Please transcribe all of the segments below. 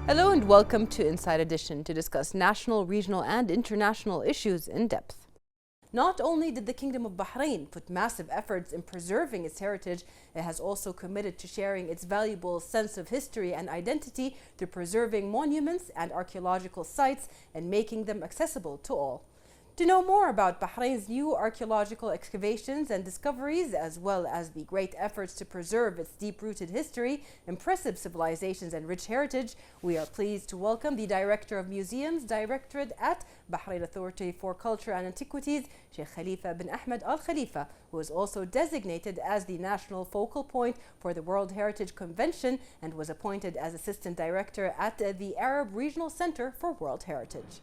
Hello and welcome to Inside Edition to discuss national, regional and international issues in depth. Not only did the Kingdom of Bahrain put massive efforts in preserving its heritage, it has also committed to sharing its valuable sense of history and identity through preserving monuments and archaeological sites and making them accessible to all. To know more about Bahrain's new archaeological excavations and discoveries, as well as the great efforts to preserve its deep-rooted history, impressive civilizations and rich heritage, we are pleased to welcome the Director of Museums Directorate at Bahrain Authority for Culture and Antiquities, Sheikh Khalifa bin Ahmed Al Khalifa, who is also designated as the national focal point for the World Heritage Convention and was appointed as Assistant Director at the Arab Regional Center for World Heritage.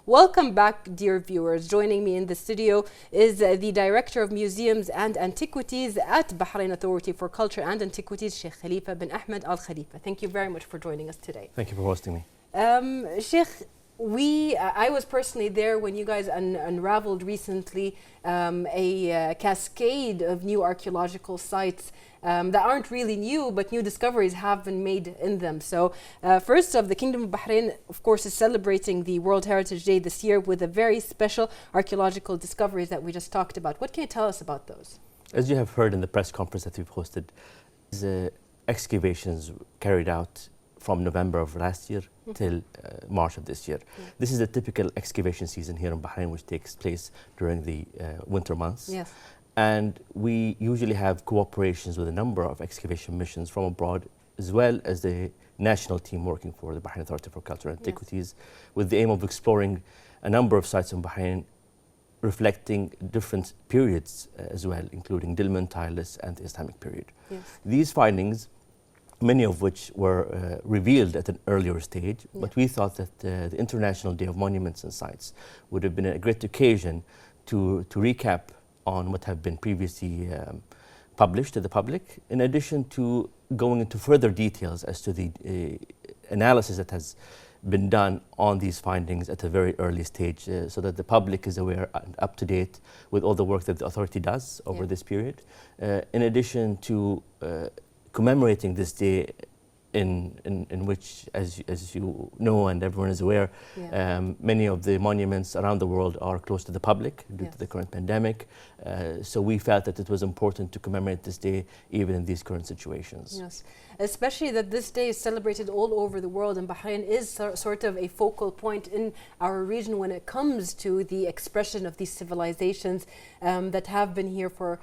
Welcome back, dear viewers. Joining me in the studio is the Director of Museums and Antiquities at Bahrain Authority for Culture and Antiquities, Sheikh Khalifa bin Ahmed Al Khalifa. Thank you very much for joining us today. Thank you for hosting me. Sheikh, I was personally there when you guys unraveled recently a cascade of new archaeological sites that aren't really new, but new discoveries have been made in them. So first off, the Kingdom of Bahrain, of course, is celebrating the World Heritage Day this year with a very special archaeological discoveries that we just talked about. What can you tell us about those? As you have heard in the press conference that we've hosted, the excavations carried out from November of last year till March of this year. Yeah. This is a typical excavation season here in Bahrain, which takes place during the winter months. Yes. And we usually have cooperations with a number of excavation missions from abroad, as well as the national team working for the Bahrain Authority for Culture and Antiquities, with the aim of exploring a number of sites in Bahrain reflecting different periods as well, including Dilmun, Tireless, and the Islamic period. Yes. These findings, many of which were revealed at an earlier stage, but we thought that the International Day of Monuments and Sites would have been a great occasion to recap on what have been previously published to the public, in addition to going into further details as to the analysis that has been done on these findings at a very early stage, so that the public is aware and up to date with all the work that the authority does over this period, in addition to commemorating this day in which, as you know and everyone is aware, many of the monuments around the world are closed to the public due to the current pandemic. So we felt that it was important to commemorate this day even in these current situations. Yes, especially that this day is celebrated all over the world, and Bahrain is sort of a focal point in our region when it comes to the expression of these civilizations that have been here for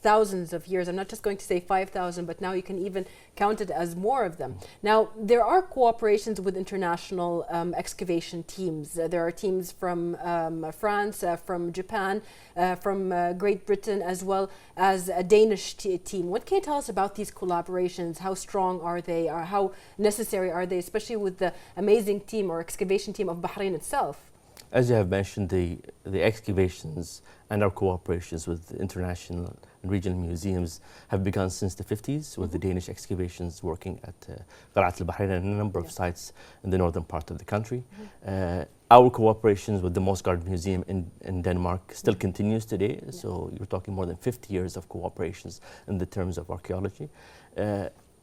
thousands of years. I'm not just going to say 5,000, but now you can even count it as more of them. Now, there are cooperations with international excavation teams. There are teams from France, from Japan, from Great Britain, as well as a Danish team. What can you tell us about these collaborations? How strong are they? Or how necessary are they, especially with the amazing team or excavation team of Bahrain itself? As you have mentioned, the excavations and our cooperations with international and regional museums have begun since the 50s, with the Danish excavations working at Qarat al-Bahrain and a number of sites in the northern part of the country. Our cooperations with the Mosgard Museum in Denmark still continues today, so you're talking more than 50 years of cooperations in the terms of archaeology.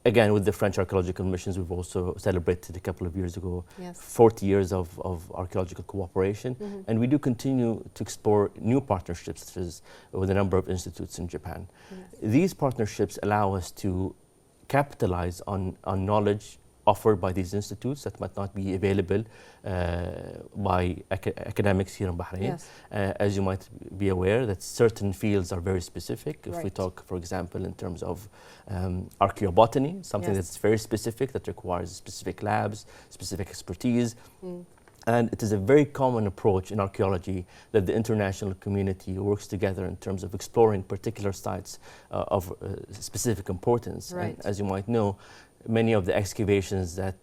Again, with the French archaeological missions, we've also celebrated a couple of years ago 40 years of archaeological cooperation. And we do continue to explore new partnerships with a number of institutes in Japan. These partnerships allow us to capitalize on knowledge offered by these institutes that might not be available by academics here in Bahrain. As you might be aware, that certain fields are very specific. If we talk, for example, in terms of archaeobotany, something that's very specific, that requires specific labs, specific expertise. And it is a very common approach in archaeology that the international community works together in terms of exploring particular sites of specific importance. And as you might know, many of the excavations that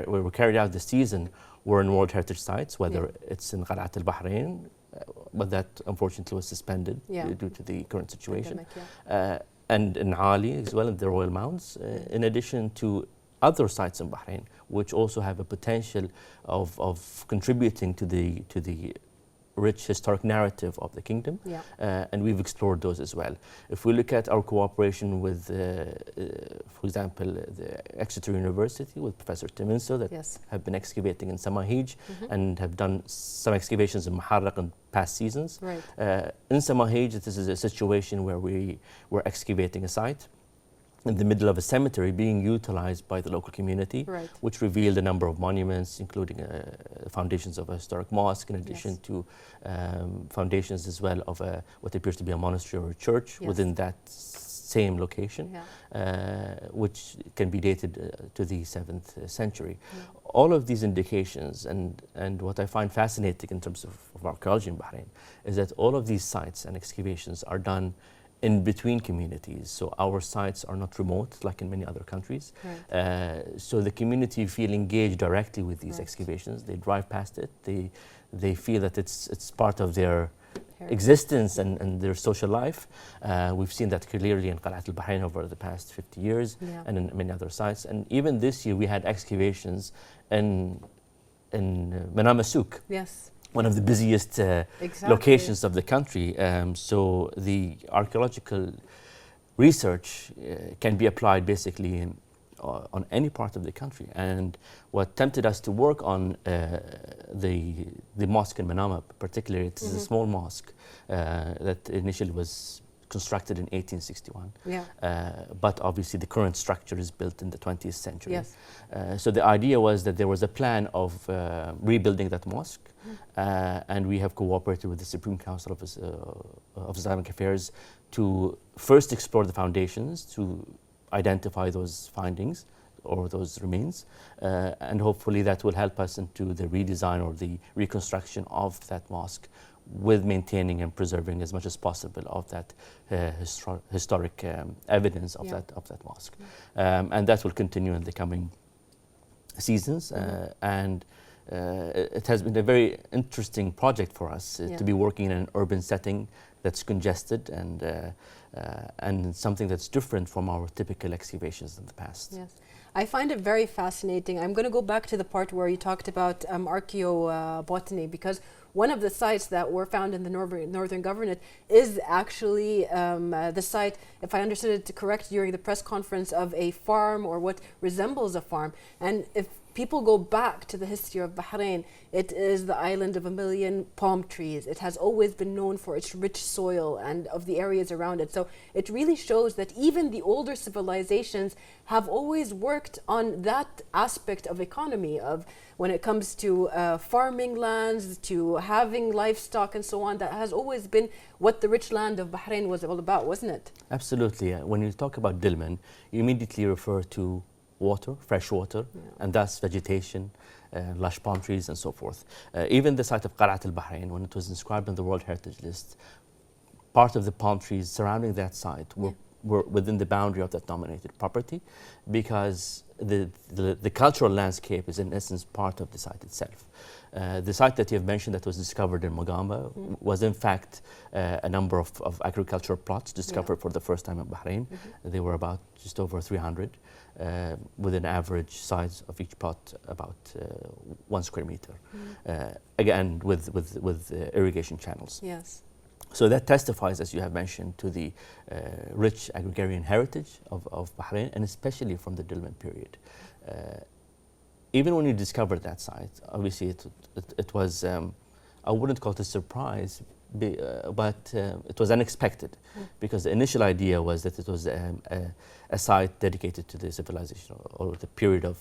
were carried out this season were in World Heritage Sites, whether it's in Qarat al-Bahrain, but that unfortunately was suspended due to the current situation, and in Ali as well, in the Royal Mounds, in addition to other sites in Bahrain, which also have a potential of contributing to the rich historic narrative of the kingdom, Yeah. And we've explored those as well. If we look at our cooperation with, for example, the Exeter University with Professor Timinso that Yes. have been excavating in Samahij and have done some excavations in Muharraq in past seasons. Right. In Samahij, this is a situation where we were excavating a site in the middle of a cemetery being utilized by the local community, Right. which revealed a number of monuments, including foundations of a historic mosque, in addition to foundations as well of what appears to be a monastery or a church Yes. within that same location, Yeah. which can be dated to the 7th century. Yeah. All of these indications, and what I find fascinating in terms of archaeology in Bahrain, is that all of these sites and excavations are done in between communities. So our sites are not remote like in many other countries. Right. So the community feel engaged directly with these Right. excavations. They drive past it. They feel that it's part of their Heritage. existence and their social life. We've seen that clearly in Qalat al-Bahrain over the past 50 years Yeah. and in many other sites. And even this year we had excavations in Manama Souk, Yes. one of the busiest Exactly. locations of the country. So the archaeological research can be applied basically on any part of the country. And what tempted us to work on the mosque in Manama, particularly, it is a small mosque that initially was constructed in 1861. Yeah. But obviously the current structure is built in the 20th century. Yes. So the idea was that there was a plan of rebuilding that mosque, and we have cooperated with the Supreme Council of Islamic Affairs to first explore the foundations, to identify those findings or those remains, and hopefully that will help us into the redesign or the reconstruction of that mosque, with maintaining and preserving as much as possible of that historic evidence of that mosque, and that will continue in the coming seasons. And it has been a very interesting project for us to be working in an urban setting that's congested and something that's different from our typical excavations in the past. Yes. I find it very fascinating. I'm going to go back to the part where you talked about archaeobotany, because one of the sites that were found in the northern governorate is actually the site, if I understood it correct during the press conference, of a farm or what resembles a farm. And if people go back to the history of Bahrain, it is the island of 1,000,000 palm trees. It has always been known for its rich soil and of the areas around it. So it really shows that even the older civilizations have always worked on that aspect of economy, of when it comes to farming lands, to having livestock and so on. That has always been what the rich land of Bahrain was all about, wasn't it? Absolutely. When you talk about Dilmun, you immediately refer to water, fresh water, and thus vegetation, lush palm trees and so forth. Even the site of Qalat al-Bahrain, when it was inscribed on the World Heritage List, part of the palm trees surrounding that site were within the boundary of that nominated property, because the cultural landscape is in essence part of the site itself. The site that you have mentioned that was discovered in Mogamba was in fact a number of agricultural plots discovered for the first time in Bahrain. They were about just over 300, with an average size of each plot about 1 square meter. Again, with irrigation channels. Yes. So that testifies, as you have mentioned, to the rich agrarian heritage of Bahrain, and especially from the Dilmun period. Even when you discovered that site, obviously it was, I wouldn't call it a surprise, but it was unexpected, because the initial idea was that it was a site dedicated to the civilization or the period of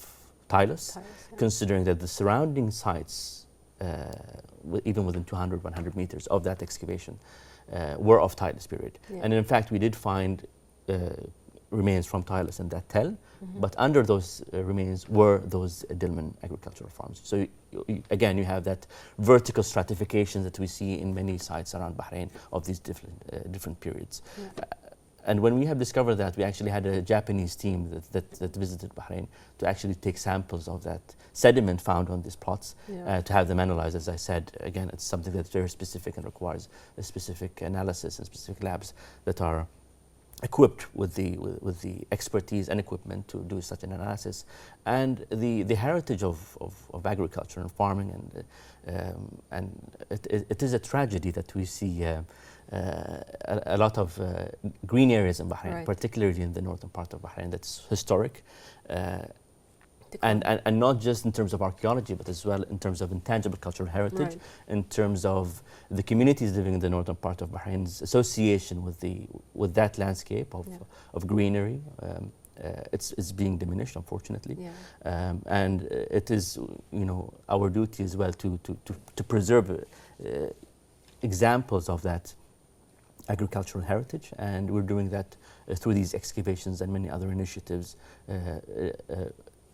Tylus, considering that the surrounding sites, even within 200, 100 meters of that excavation, were of Tylus period. And in fact, we did find remains from Tylus in that tell, but under those remains were those Dilmun agricultural farms. So again, you have that vertical stratification that we see in many sites around Bahrain of these different periods. And when we have discovered that, we actually had a Japanese team that visited Bahrain to actually take samples of that sediment found on these plots, to have them analyzed. As I said, again, it's something that's very specific and requires a specific analysis and specific labs that are equipped with the expertise and equipment to do such an analysis, and the heritage of agriculture and farming, and it is a tragedy that we see a lot of green areas in Bahrain, Right. particularly in the northern part of Bahrain, that's historic. And not just in terms of archaeology, but as well in terms of intangible cultural heritage, Right. in terms of the communities living in the northern part of Bahrain's association with that landscape of greenery. It's being diminished, unfortunately, and it is our duty as well to preserve examples of that agricultural heritage, and we're doing that through these excavations and many other initiatives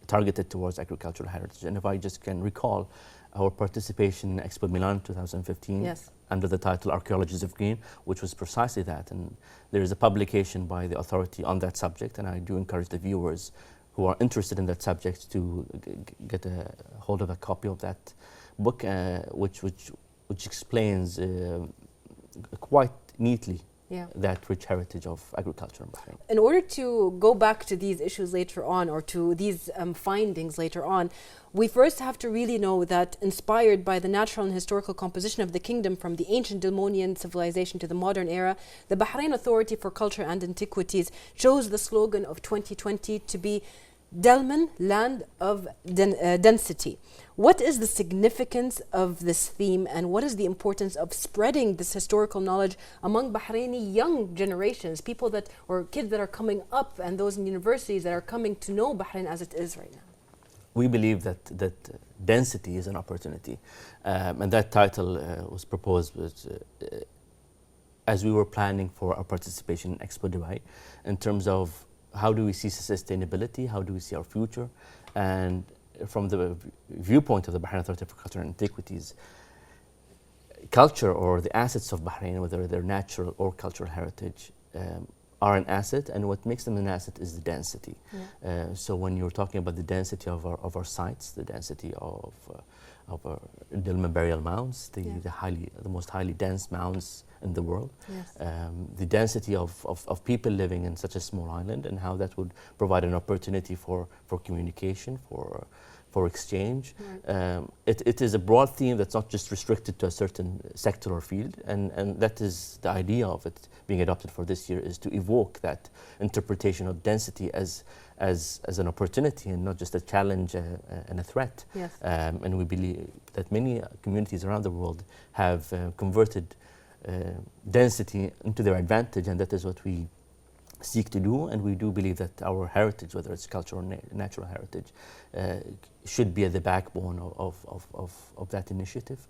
targeted towards agricultural heritage. And if I just can recall our participation in Expo Milan 2015 Yes. under the title Archaeologies of Green, which was precisely that. And there is a publication by the authority on that subject, and I do encourage the viewers who are interested in that subject to get a hold of a copy of that book, which explains quite neatly that rich heritage of agriculture in Bahrain. In order to go back to these issues later on, or to these findings later on, we first have to really know that, inspired by the natural and historical composition of the kingdom from the ancient Dilmunian civilization to the modern era, the Bahrain Authority for Culture and Antiquities chose the slogan of 2020 to be Delman, land of density. What is the significance of this theme, and what is the importance of spreading this historical knowledge among Bahraini young generations, people that, or kids that are coming up, and those in universities that are coming to know Bahrain as it is right now? We believe that density is an opportunity, and that title was proposed as we were planning for our participation in Expo Dubai, in terms of how do we see sustainability, how do we see our future, and from the viewpoint of the Bahrain Authority for Culture and Antiquities, culture, or the assets of Bahrain, whether they're natural or cultural heritage, are an asset, and what makes them an asset is the density. So when you're talking about the density of our sites, the density of our Dilmun burial mounds, the most highly dense mounds in the world, the density of people living in such a small island, and how that would provide an opportunity for communication, for exchange. It is a broad theme that's not just restricted to a certain sector or field, and that is the idea of it being adopted for this year, is to evoke that interpretation of density as an opportunity and not just a challenge and a threat. And we believe that many communities around the world have converted density into their advantage, and that is what we seek to do. And we do believe that our heritage, whether it's cultural or natural heritage, should be at the backbone of that initiative.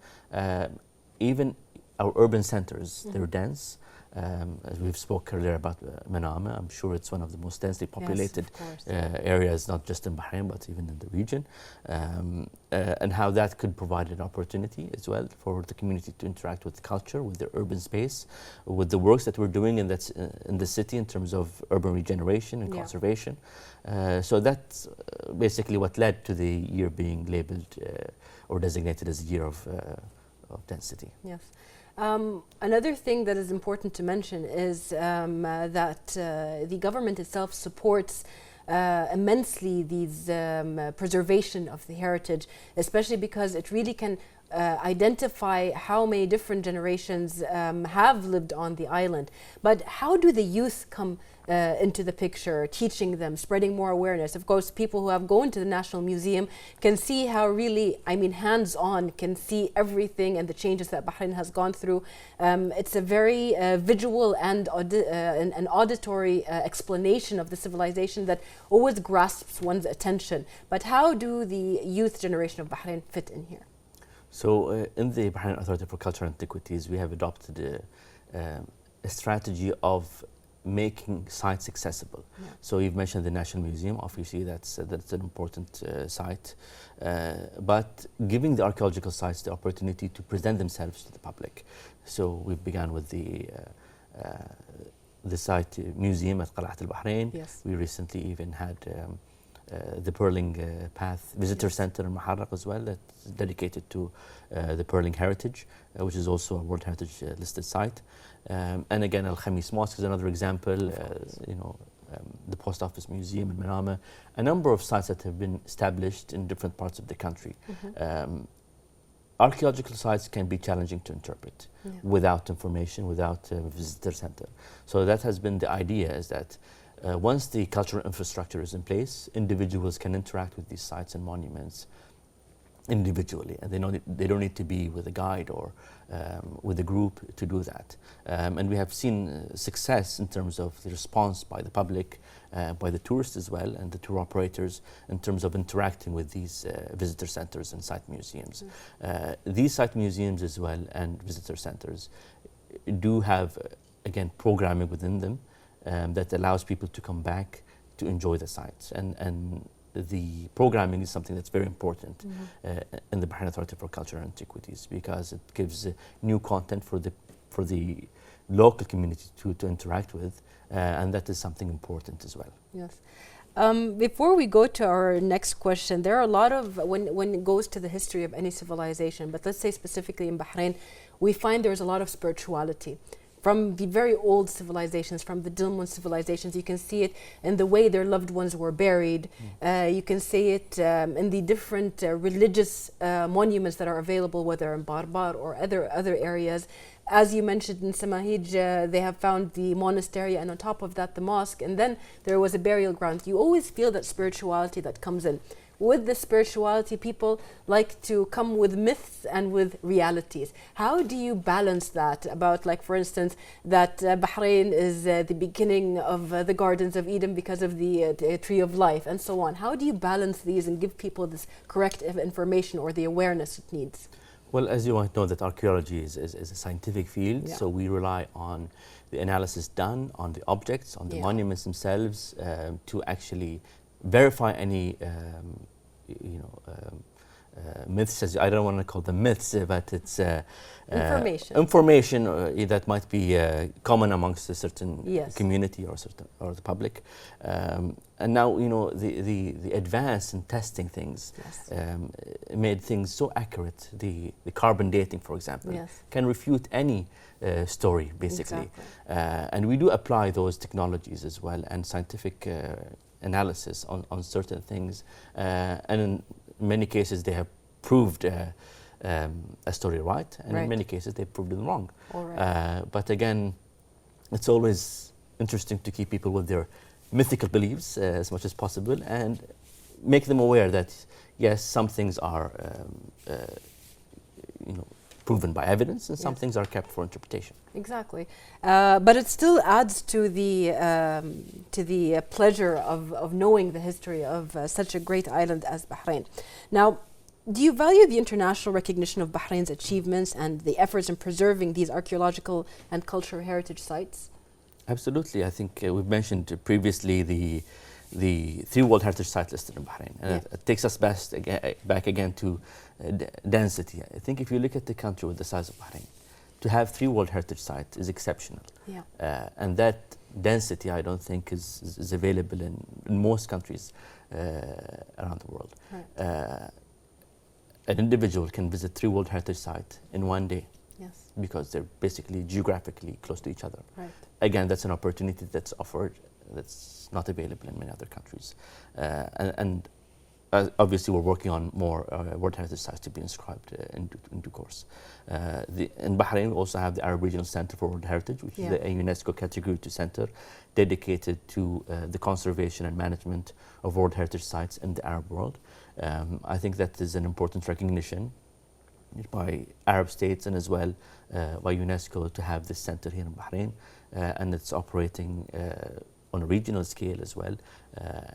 Even our urban centers, they're dense. As we've spoke earlier about Manama, I'm sure it's one of the most densely populated areas, not just in Bahrain, but even in the region, and how that could provide an opportunity as well for the community to interact with culture, with their urban space, with the works that we're doing in the city in terms of urban regeneration and conservation. So that's basically what led to the year being labeled or designated as a year of density. Another thing that is important to mention is that the government itself supports immensely these preservation of the heritage, especially because it really can identify how many different generations have lived on the island. But how do the youth come into the picture, teaching them, spreading more awareness? Of course, people who have gone to the National Museum can see how really, hands-on, can see everything and the changes that Bahrain has gone through. It's a very visual and an auditory explanation of the civilization that always grasps one's attention. But how do the youth generation of Bahrain fit in here? So in the Bahrain Authority for Culture and Antiquities, we have adopted a strategy of making sites accessible. So you've mentioned the National Museum. Obviously, that's an important site, but giving the archaeological sites the opportunity to present themselves to the public. So we've begun with the site museum at Qalat al Bahrain. We recently even had the Pearling Path Visitor Center in Muharraq as well, that's dedicated to the Pearling heritage, which is also a World Heritage listed site. And again, Al Khamis Mosque is another example. The Post Office Museum in Manama, a number of sites that have been established in different parts of the country. Archaeological sites can be challenging to interpret without information, without a visitor center. So that has been the idea, is that once the cultural infrastructure is in place, individuals can interact with these sites and monuments individually, and they don't need to be with a guide or with a group to do that. And we have seen success in terms of the response by the public, by the tourists as well, and the tour operators in terms of interacting with these visitor centers and site museums. These site museums as well and visitor centers do have, again, programming within them that allows people to come back to enjoy the sites. And the programming is something that's very important in the Bahrain Authority for Culture and Antiquities, because it gives new content for the local community to interact with, and that is something important as well. Yes. Before we go to our next question, there are a lot of, when it goes to the history of any civilization, but let's say specifically in Bahrain, we find there's a lot of spirituality. From the very old civilizations, from the Dilmun civilizations, you can see it in the way their loved ones were buried. You can see it in the different religious monuments that are available, whether in Barbar or other areas. As you mentioned in Samahij, they have found the monastery, and on top of that the mosque, and then there was a burial ground. You always feel that spirituality that comes in. With the spirituality, people like to come with myths and with realities. How do you balance that? About, like, for instance, that Bahrain is the beginning of the Gardens of Eden because of the Tree of Life and so on. How do you balance these and give people this correct information or the awareness it needs? Well, as you might know, that archaeology is a scientific field, so we rely on the analysis done on the objects, on the monuments themselves, to actually verify any myths. As I don't want to call them myths, but it's information that might be common amongst a certain community or the public. And now, you know, the advance in testing things made things so accurate. The carbon dating, for example, can refute any story, basically. And we do apply those technologies as well, and scientific analysis on certain things, and in many cases they have proved a story right, and in many cases they proved it wrong. But again, it's always interesting to keep people with their mythical beliefs as much as possible, and make them aware that yes, some things are proven by evidence, and some things are kept for interpretation. Exactly, but it still adds to the pleasure of knowing the history of such a great island as Bahrain. Now, do you value the international recognition of Bahrain's achievements and the efforts in preserving these archaeological and cultural heritage sites? Absolutely. I think we've mentioned previously the 3 World Heritage Sites listed in Bahrain. And it takes us back again to density. I think if you look at the country with the size of Bahrain, to have 3 World Heritage Sites is exceptional. And that density, I don't think, is available in most countries around the world. An individual can visit 3 World Heritage Sites in one day. Because they're basically geographically close to each other. Again, that's an opportunity that's offered that's not available in many other countries. And obviously we're working on more World Heritage Sites to be inscribed in due course. In Bahrain, we also have the Arab Regional Center for World Heritage, which is a UNESCO Category 2 center dedicated to the conservation and management of World Heritage Sites in the Arab world. I think that is an important recognition by Arab states and as well by UNESCO to have this center here in Bahrain, and it's operating on a regional scale as well,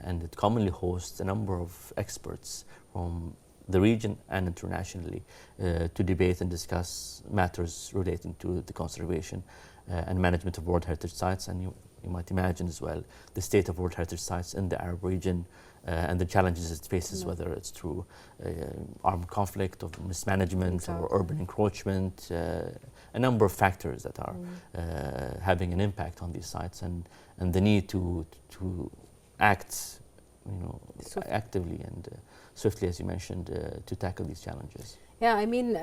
and it commonly hosts a number of experts from the region and internationally to debate and discuss matters relating to the conservation and management of World Heritage Sites. And you might imagine as well the state of World Heritage Sites in the Arab region and the challenges it faces, whether it's through armed conflict or mismanagement or urban encroachment, a number of factors that are having an impact on these sites, and the need to act actively and swiftly, as you mentioned, to tackle these challenges. Yeah, I mean,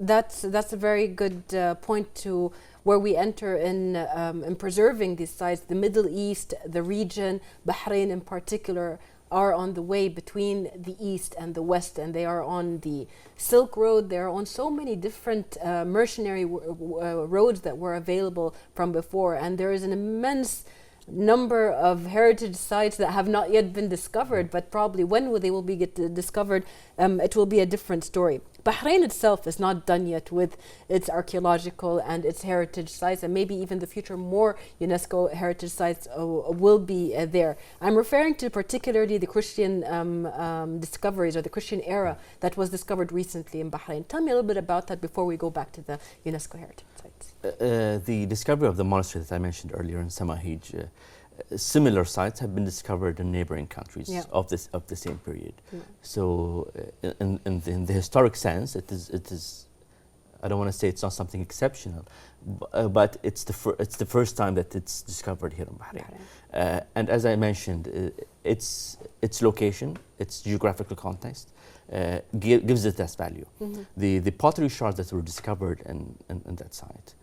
that's a very good point to where we enter in preserving these sites. The Middle East, the region, Bahrain in particular, are on the way between the East and the West, and they are on the Silk Road. They are on so many different mercenary roads that were available from before, and there is an immense number of heritage sites that have not yet been discovered, but probably when they will be discovered, it will be a different story. Bahrain itself is not done yet with its archaeological and its heritage sites, and maybe even the future more UNESCO heritage sites will be there. I'm referring to particularly the Christian discoveries, or the Christian era that was discovered recently in Bahrain. Tell me a little bit about that before we go back to the UNESCO heritage sites. The discovery of the monastery that I mentioned earlier in Samahij, similar sites have been discovered in neighboring countries of the same period. So, in the historic sense, it is. I don't want to say it's not something exceptional, but it's the first time that it's discovered here in Bahrain. And as I mentioned, its location, its geographical context, gives it that value. The pottery shards that were discovered in that site,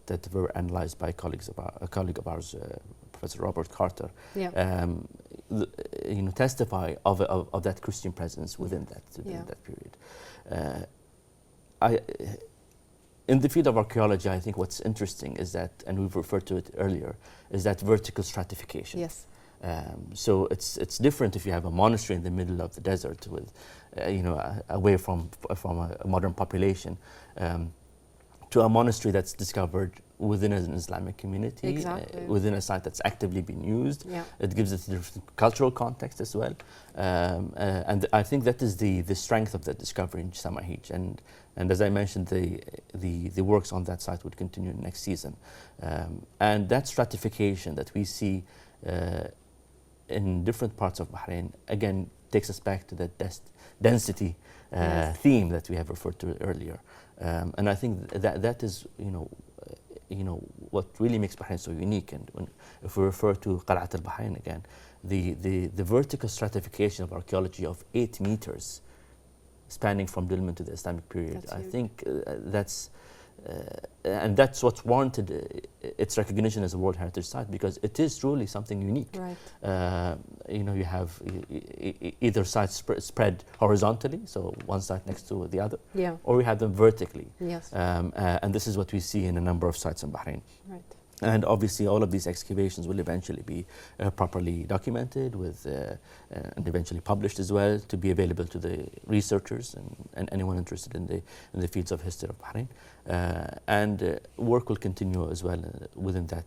that were analyzed by a colleague of ours, Professor Robert Carter, testify of that Christian presence within that period. In the field of archaeology, I think what's interesting is that, and we've referred to it earlier, is that vertical stratification. Yes. So it's different if you have a monastery in the middle of the desert with, away from a modern population, to a monastery that's discovered within an Islamic community, within a site that's actively being used. It gives it a different cultural context as well. And I think that is the strength of the discovery in Samahij. And as I mentioned, the works on that site would continue next season. And that stratification that we see in different parts of Bahrain, again, takes us back to that density theme that we have referred to earlier. And I think that is, what really makes Bahrain so unique. And if we refer to Qal'at al-Bahrain again, the vertical stratification of archaeology of 8 meters, spanning from Dilmun to the Islamic period, I think and that's what's warranted its recognition as a World Heritage Site, because it is truly something unique. You have either sites spread horizontally, so one site next to the other, or we have them vertically. And this is what we see in a number of sites in Bahrain. And obviously, all of these excavations will eventually be properly documented and eventually published as well, to be available to the researchers and anyone interested in the fields of history of Bahrain. And work will continue as well within that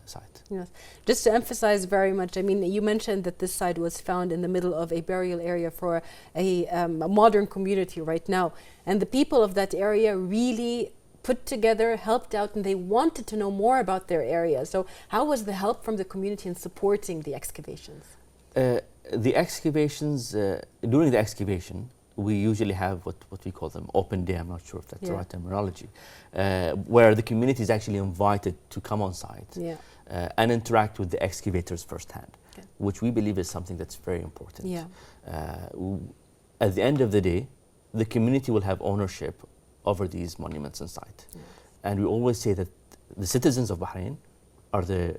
site. Yes. Just to emphasize very much, I mean, you mentioned that this site was found in the middle of a burial area for a modern community right now. And the people of that area really put together, helped out, and they wanted to know more about their area. So how was the help from the community in supporting the excavations? The excavations, during the excavation, we usually have what we call them open day, I'm not sure if that's the right terminology, where the community is actually invited to come on site and interact with the excavators firsthand, which we believe is something that's very important. At the end of the day, the community will have ownership over these monuments and site. And we always say that the citizens of Bahrain are the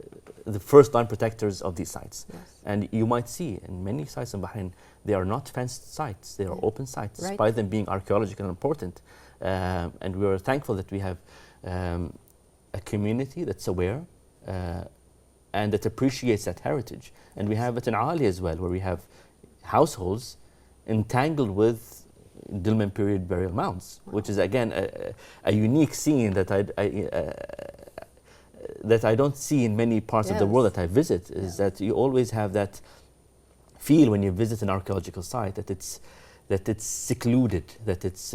first-line protectors of these sites. And you might see in many sites in Bahrain, they are not fenced sites, they are open sites, despite them being archaeologically important. And we are thankful that we have a community that's aware and that appreciates that heritage. And we have it in Ali as well, where we have households entangled with Dilmun period burial mounds, which is again a unique scene that I don't see in many parts of the world that I visit. Is that you always have that feel when you visit an archaeological site that it's secluded, that it's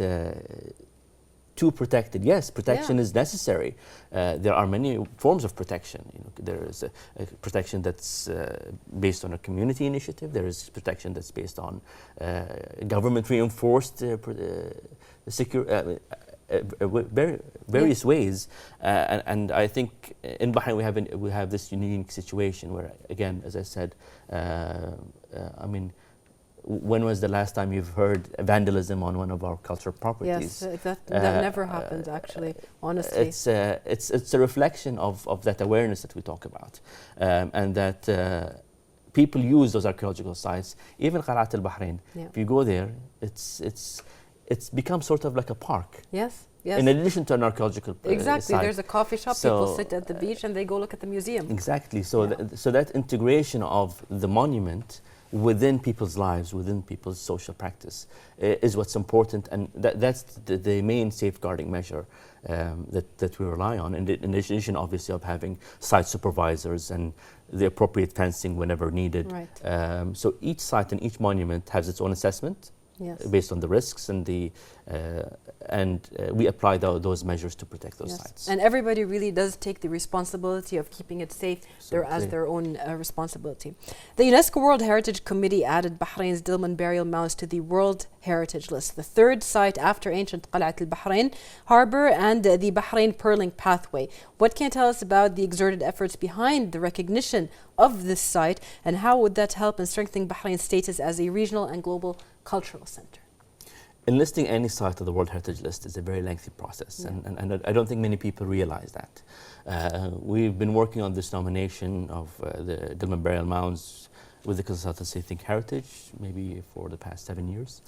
too protected. Yes, protection is necessary. There are many forms of protection. There is a protection that's based on a community initiative. There is protection that's based on government reinforced various ways, and I think in Bahrain we have this unique situation where, again, as I said, I mean, when was the last time you've heard vandalism on one of our cultural properties? Yes, that never happens, actually, honestly. It's a reflection of that awareness that we talk about, and that people use those archaeological sites. Even Qalat al-Bahrain, if you go there, it's become sort of like a park. Yes, yes. In addition to an archaeological exactly, site. There's a coffee shop, people sit at the beach and they go look at the museum. Exactly, so, so that integration of the monument within people's lives, within people's social practice, is what's important, and that's the main safeguarding measure that we rely on, in addition, obviously, of having site supervisors and the appropriate fencing whenever needed. Right. So each site and each monument has its own assessment. Yes. Based on the risks and we apply those measures to protect those sites. And everybody really does take the responsibility of keeping it safe as their own responsibility. The UNESCO World Heritage Committee added Bahrain's Dilmun burial mounds to the World Heritage List, the third site after ancient Qalat al-Bahrain Harbour and the Bahrain Pearling Pathway. What can you tell us about the exerted efforts behind the recognition of this site, and how would that help in strengthening Bahrain's status as a regional and global cultural center? Enlisting any site of the World Heritage List is a very lengthy process, and I don't think many people realize that. We've been working on this nomination of the Dilmun burial mounds with the consultancy Think Heritage maybe for the past 7 years,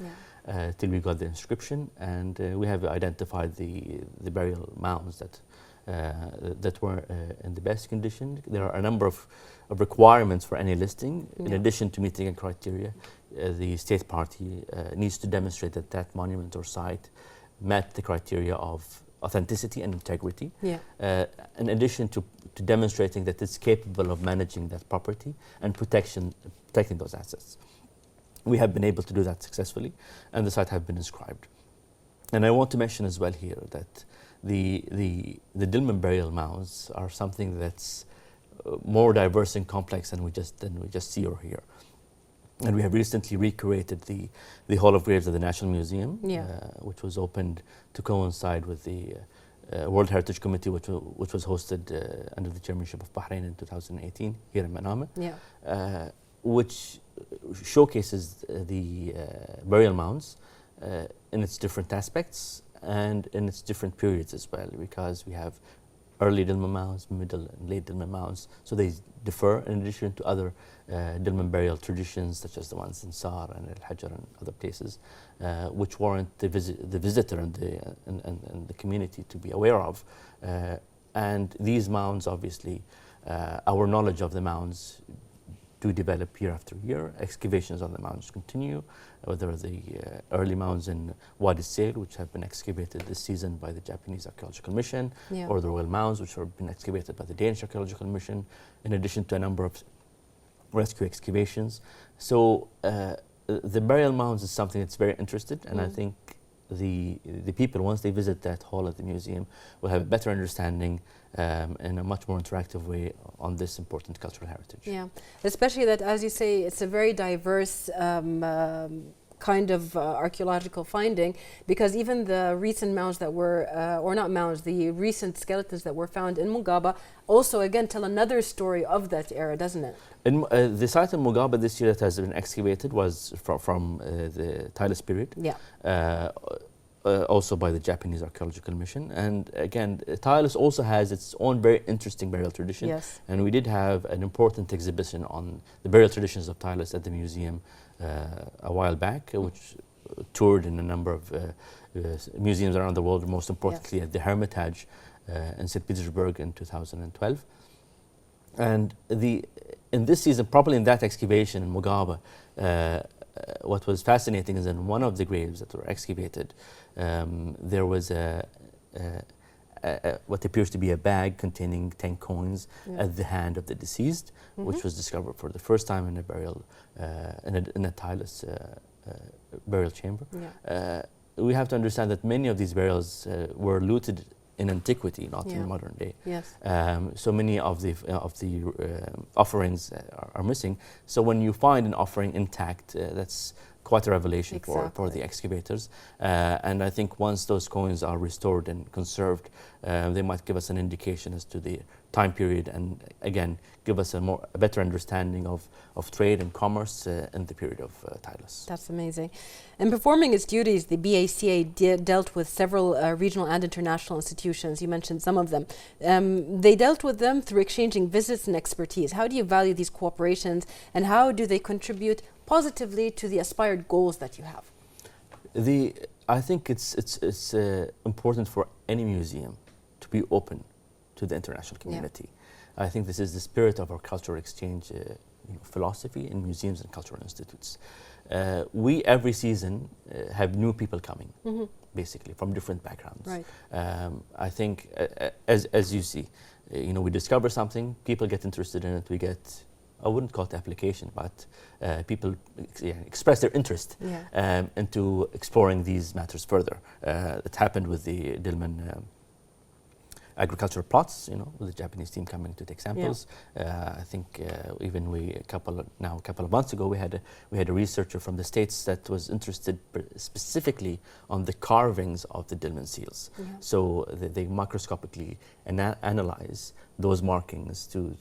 till we got the inscription, and we have identified the burial mounds that were in the best condition. There are a number of requirements for any listing. In addition to meeting a criteria, the state party needs to demonstrate that that monument or site met the criteria of authenticity and integrity. In addition to demonstrating that it's capable of managing that property and protecting those assets. We have been able to do that successfully, and the site have been inscribed. And I want to mention as well here that the Dilmun burial mounds are something that's more diverse and complex than we just see or hear. And we have recently recreated the Hall of Graves of the National Museum, which was opened to coincide with the World Heritage Committee, which was hosted under the chairmanship of Bahrain in 2018 here in Manama, which showcases the burial mounds in its different aspects and in its different periods as well, because we have early Dilmun mounds, middle and late Dilmun mounds, so they differ in addition to other Dilmun burial traditions such as the ones in Sar and Al-Hajar and other places, which warrant the visitor and the community to be aware of. And these mounds, obviously, our knowledge of the mounds do develop year after year. Excavations on the mounds continue, whether the early mounds in Wadi Sail, which have been excavated this season by the Japanese Archaeological Mission, or the Royal Mounds, which have been excavated by the Danish Archaeological Mission, in addition to a number of rescue excavations. So the burial mounds is something that's very interesting, and I think the people, once they visit that hall at the museum, will have a better understanding in a much more interactive way on this important cultural heritage. Yeah, especially that, as you say, it's a very diverse kind of archaeological finding, because even the recent mounds that were, or not mounds, the recent skeletons that were found in Mugaba also again tell another story of that era, doesn't it? In, the site in Mugaba this year that has been excavated was from the Talis period. Also by the Japanese Archaeological Mission, and again, Talis also has its own very interesting burial tradition. And we did have an important exhibition on the burial traditions of Talis at the museum a while back, which toured in a number of museums around the world, most importantly at the Hermitage in St. Petersburg in 2012. And in this season, probably in that excavation in Mugaba, what was fascinating is in one of the graves that were excavated, there was what appears to be a bag containing 10 coins at the hand of the deceased, which was discovered for the first time in a burial, in a Talis burial chamber. We have to understand that many of these burials were looted in antiquity, not in modern day. So many of the offerings are missing. So when you find an offering intact, that's quite a revelation for Exactly. the excavators. And I think once those coins are restored and conserved, they might give us an indication as to the time period, and again give us a better understanding of trade and commerce in the period of Titus. That's amazing. In performing its duties, the BACA dealt with several regional and international institutions. You mentioned some of them. They dealt with them through exchanging visits and expertise. How do you value these cooperations, and how do they contribute positively to the aspired goals that you have? I think it's important for any museum to be open to the international community. I think this is the spirit of our cultural exchange philosophy in museums and cultural institutes. We every season have new people coming, basically from different backgrounds. Right. I think as you see, we discover something, people get interested in it. We get, I wouldn't call it application, but people express their interest into exploring these matters further. It happened with the Dilmun agricultural plots, with the Japanese team coming to take samples. I think even a couple of months ago, we had a researcher from the States that was interested specifically on the carvings of the Dilmun seals. So they macroscopically analyze those markings to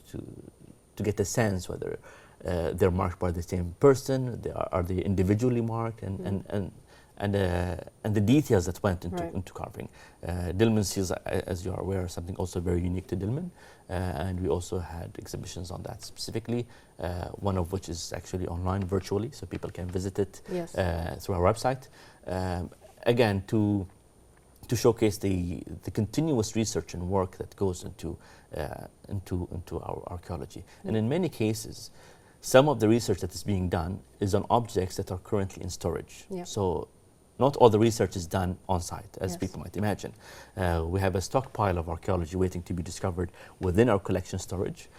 get a sense whether they're marked by the same person, are they individually marked, and the details that went into carving. Dilmun seals, as you are aware, are something also very unique to Dilmun, and we also had exhibitions on that specifically, one of which is actually online virtually, so people can visit it through our website. Again, to showcase the continuous research and work that goes into our archaeology. And in many cases, some of the research that is being done is on objects that are currently in storage. So not all the research is done on site, as people might imagine. We have a stockpile of archaeology waiting to be discovered within our collection storage.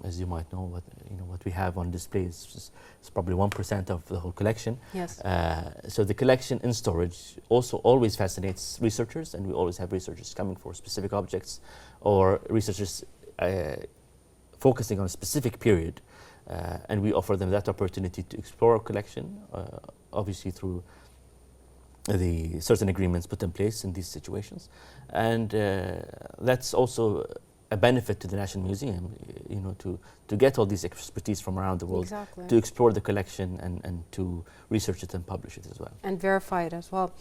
As you might know, what we have on display is probably 1% of the whole collection. So the collection in storage also always fascinates researchers, and we always have researchers coming for specific objects, or researchers focusing on a specific period, and we offer them that opportunity to explore our collection, obviously through the certain agreements put in place in these situations. And that's also a benefit to the National Museum, to get all these expertise from around the world, to explore the collection and to research it and publish it as well. And verify it as well.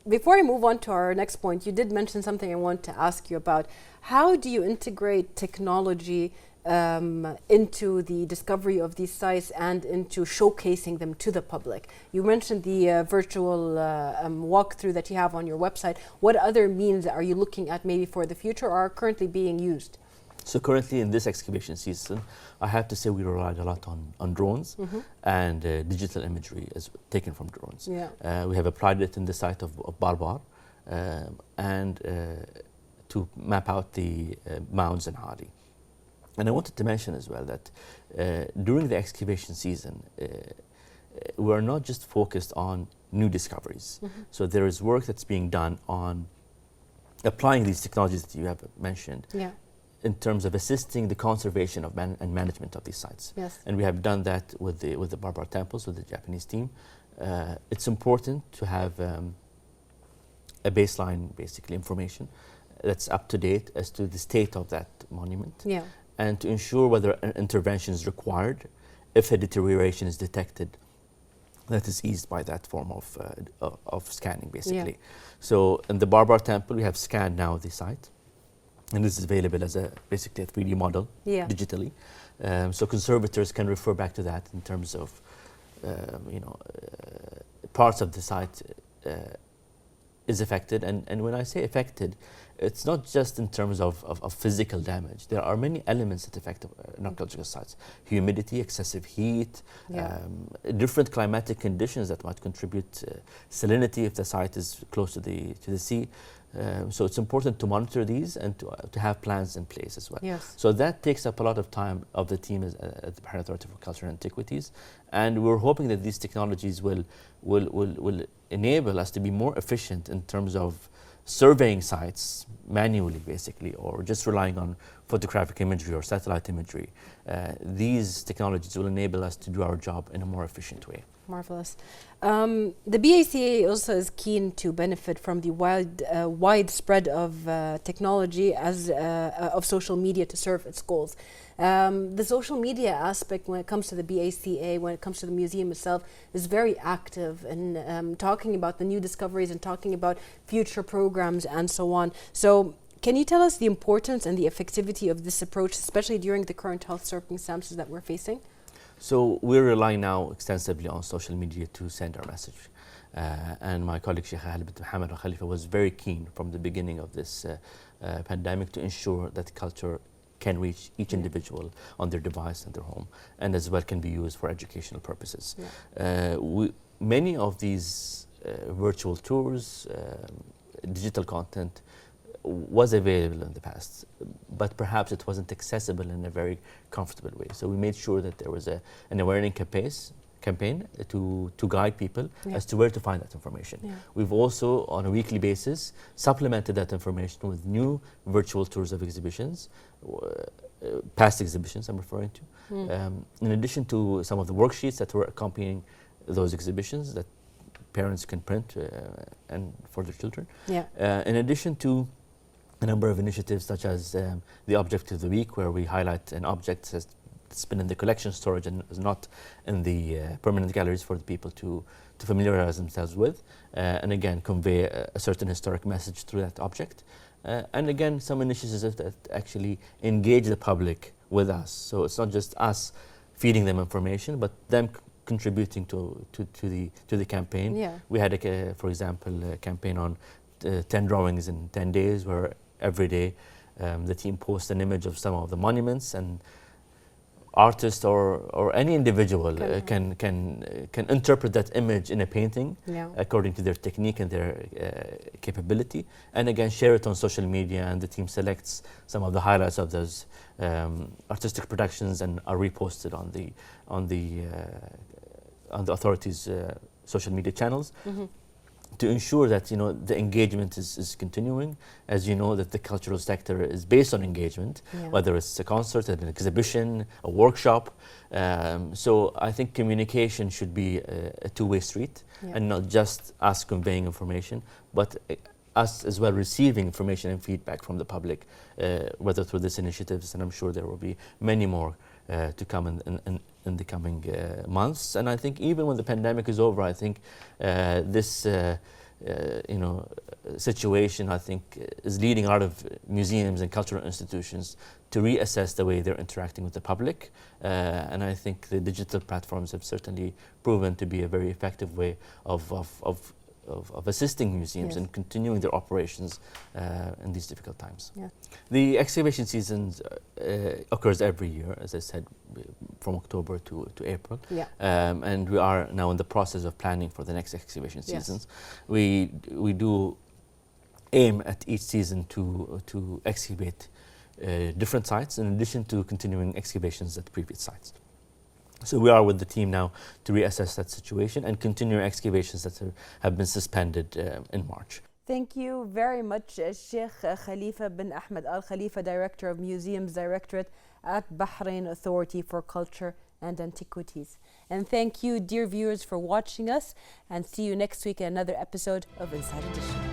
Before I move on to our next point, you did mention something I want to ask you about. How do you integrate technology into the discovery of these sites and into showcasing them to the public? You mentioned the virtual walkthrough that you have on your website. What other means are you looking at maybe for the future or are currently being used? So currently in this excavation season, I have to say we relied a lot on drones and digital imagery as taken from drones. We have applied it in the site of Barbar and to map out the mounds and Hadi. And I wanted to mention as well that during the excavation season, we're not just focused on new discoveries. So there is work that's being done on applying these technologies that you have mentioned in terms of assisting the conservation of and management of these sites. And we have done that with the Barbar temples, with the Japanese team. It's important to have a baseline, basically, information that's up to date as to the state of that monument. And to ensure whether an intervention is required if a deterioration is detected that is eased by that form of scanning, basically. So in the Barbar temple, we have scanned now the site, and this is available as basically a 3D model digitally. So conservators can refer back to that in terms of parts of the site is affected. And when I say affected, it's not just in terms of physical damage. There are many elements that affect archaeological sites. Humidity, excessive heat, different climatic conditions that might contribute salinity if the site is close to the sea. So it's important to monitor these and to have plans in place as well. So that takes up a lot of time of the team at the Bahrain Authority for Culture and Antiquities. And we're hoping that these technologies will enable us to be more efficient in terms of surveying sites manually, basically, or just relying on photographic imagery or satellite imagery. These technologies will enable us to do our job in a more efficient way. Marvelous. The BACA also is keen to benefit from the widespread of technology of social media to serve its goals. The social media aspect when it comes to the BACA, when it comes to the museum itself, is very active in talking about the new discoveries and talking about future programs and so on. So can you tell us the importance and the effectivity of this approach, especially during the current health circumstances that we're facing? So we're relying now extensively on social media to send our message. And my colleague Sheikh Mohammed Al Khalifa was very keen from the beginning of this pandemic to ensure that culture can reach each individual on their device and their home, and as well can be used for educational purposes. Many of these virtual tours, digital content, was available in the past, but perhaps it wasn't accessible in a very comfortable way. So we made sure that there was an awareness campaign to guide people as to where to find that information. We've also, on a weekly basis, supplemented that information with new virtual tours of exhibitions, past exhibitions I'm referring to, in addition to some of the worksheets that were accompanying those exhibitions that parents can print and for their children. In addition to a number of initiatives such as the Object of the Week, where we highlight an object that's been in the collection storage and is not in the permanent galleries for the people to familiarize themselves with, and again convey a certain historic message through that object. And again, some initiatives that actually engage the public with us. So it's not just us feeding them information, but them contributing to the campaign. We had, for example, a campaign on 10 drawings in 10 days, where every day the team posts an image of some of the monuments, and artists or any individual can interpret that image in a painting according to their technique and their capability, and again share it on social media, and the team selects some of the highlights of those artistic productions and are reposted on the authorities' social media channels. To ensure that the engagement is continuing. As you know, that the cultural sector is based on engagement, whether it's a concert, an exhibition, a workshop. So I think communication should be a two-way street, and not just us conveying information, but us as well receiving information and feedback from the public, whether through these initiatives, and I'm sure there will be many more to come in the coming months. And I think even when the pandemic is over, I think this situation, I think, is leading a lot of museums and cultural institutions to reassess the way they're interacting with the public. And I think the digital platforms have certainly proven to be a very effective way of assisting museums and continuing their operations in these difficult times. The excavation season occurs every year, as I said, from October to April. And we are now in the process of planning for the next excavation seasons. We do aim at each season to excavate different sites, in addition to continuing excavations at previous sites. So we are with the team now to reassess that situation and continue excavations that have been suspended in March. Thank you very much, Sheikh Khalifa bin Ahmed Al Khalifa, Director of Museums Directorate at Bahrain Authority for Culture and Antiquities. And thank you, dear viewers, for watching us, and see you next week in another episode of Inside Edition.